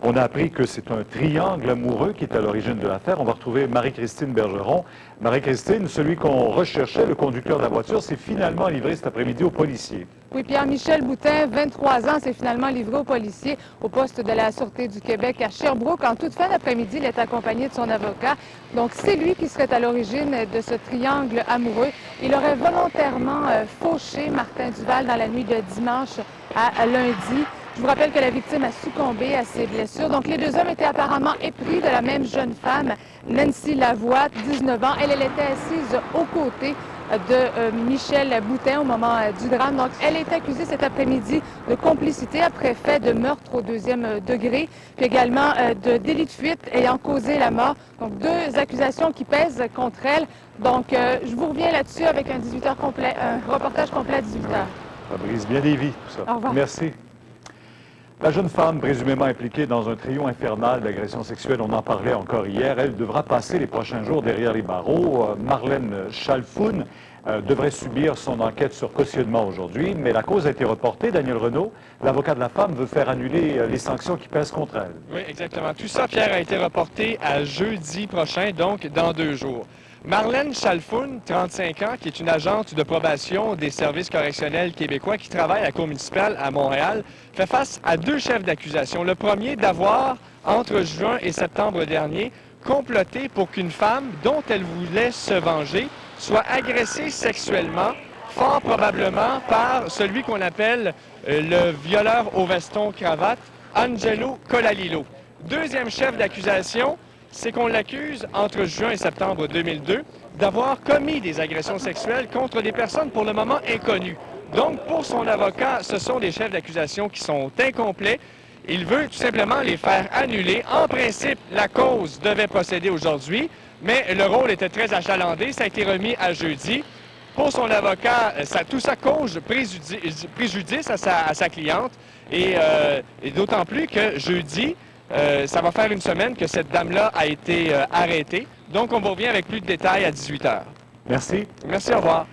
On a appris que c'est un triangle amoureux qui est à l'origine de l'affaire. On va retrouver Marie-Christine Bergeron. Marie-Christine, celui qu'on recherchait, le conducteur de la voiture, s'est finalement livré cet après-midi aux policiers. Oui, Pierre-Michel Boutin, 23 ans, s'est finalement livré aux policiers au poste de la Sûreté du Québec à Sherbrooke. En toute fin d'après-midi, il est accompagné de son avocat. Donc, c'est lui qui serait à l'origine de ce triangle amoureux. Il aurait volontairement fauché Martin Duval dans la nuit de dimanche à lundi. Je vous rappelle que la victime a succombé à ses blessures. Donc, les deux hommes étaient apparemment épris de la même jeune femme, Nancy Lavoie, 19 ans. Elle était assise aux côtés de Michel Boutin au moment du drame. Donc, elle est accusée cet après-midi de complicité après fait de meurtre au deuxième degré, puis également de délit de fuite ayant causé la mort. Donc, deux accusations qui pèsent contre elle. Donc, je vous reviens là-dessus avec un 18h complet, un reportage complet à 18h. Ça brise bien des vies, tout ça. Au revoir. Merci. La jeune femme présumément impliquée dans un trio infernal d'agressions sexuelles, on en parlait encore hier, elle devra passer les prochains jours derrière les barreaux. Marlène Chalfoun devrait subir son enquête sur cautionnement aujourd'hui, mais la cause a été reportée. Daniel Renaud, l'avocat de la femme, veut faire annuler les sanctions qui pèsent contre elle. Oui, exactement. Tout ça, Pierre, a été reporté à jeudi prochain, donc dans 2 jours. Marlène Chalfoun, 35 ans, qui est une agente de probation des services correctionnels québécois qui travaille à la Cour municipale à Montréal, fait face à 2 chefs d'accusation. Le premier, d'avoir, entre juin et septembre dernier, comploté pour qu'une femme dont elle voulait se venger soit agressée sexuellement, fort probablement par celui qu'on appelle le violeur au veston-cravate, Angelo Colalilo. Deuxième chef d'accusation, c'est qu'on l'accuse, entre juin et septembre 2002, d'avoir commis des agressions sexuelles contre des personnes pour le moment inconnues. Donc, pour son avocat, ce sont des chefs d'accusation qui sont incomplets. Il veut tout simplement les faire annuler. En principe, la cause devait procéder aujourd'hui, mais le rôle était très achalandé. Ça a été remis à jeudi. Pour son avocat, tout ça cause préjudice à sa cliente. Et d'autant plus que jeudi, ça va faire une semaine que cette dame-là a été arrêtée. Donc, on vous revient avec plus de détails à 18h. Merci. Merci, au revoir.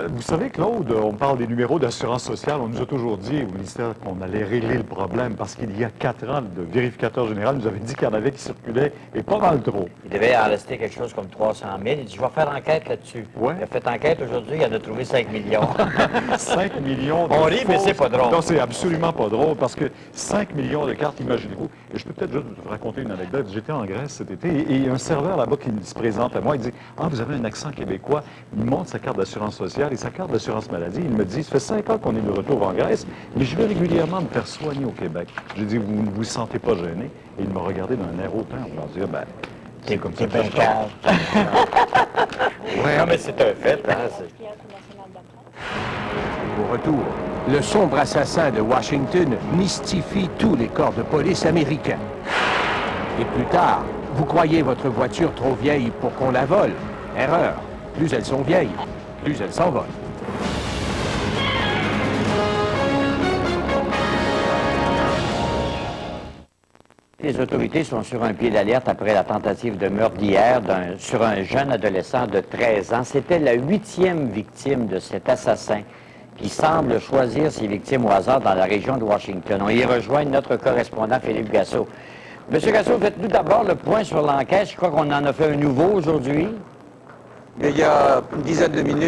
Vous savez, Claude, on parle des numéros d'assurance sociale. On nous a toujours dit au ministère qu'on allait régler le problème parce qu'il y a 4 ans, le vérificateur général nous avait dit qu'il y en avait qui circulaient et pas mal trop. Il devait en rester quelque chose comme 300 000. Il dit, je vais faire enquête là-dessus. Ouais. Il a fait enquête aujourd'hui, il en a trouvé 5 millions. 5 millions de On rit, mais fausses- c'est pas drôle. Non, c'est absolument pas drôle parce que 5 millions de cartes, imaginez-vous. Et je peux peut-être juste vous raconter une anecdote. J'étais en Grèce cet été et il y a un serveur là-bas qui se présente à moi. Il dit, « Ah, vous avez un accent québécois. » Il me montre sa carte d'assurance sociale et sa carte d'assurance maladie. Il me dit, « Ça fait 5 ans qu'on est de retour en Grèce, mais je vais régulièrement me faire soigner au Québec. » J'ai dit, « Vous ne vous sentez pas gêné? » Et il m'a regardé d'un air hautain en me disant, « Ben, c'est comme ça que C'est je un cave. Ouais. Non, mais c'est un fait, hein. Au retour, le sombre assassin de Washington mystifie tous les corps de police américains. Et plus tard, vous croyez votre voiture trop vieille pour qu'on la vole. Erreur. Plus elles sont vieilles, plus elles s'envolent. Les autorités sont sur un pied d'alerte après la tentative de meurtre d'hier sur un jeune adolescent de 13 ans. C'était la 8e victime de cet assassin qui semble choisir ses victimes au hasard dans la région de Washington. On y rejoint notre correspondant Philippe Gassot. Monsieur Gassot, faites-nous d'abord le point sur l'enquête. Je crois qu'on en a fait un nouveau aujourd'hui. Il y a une dizaine de minutes,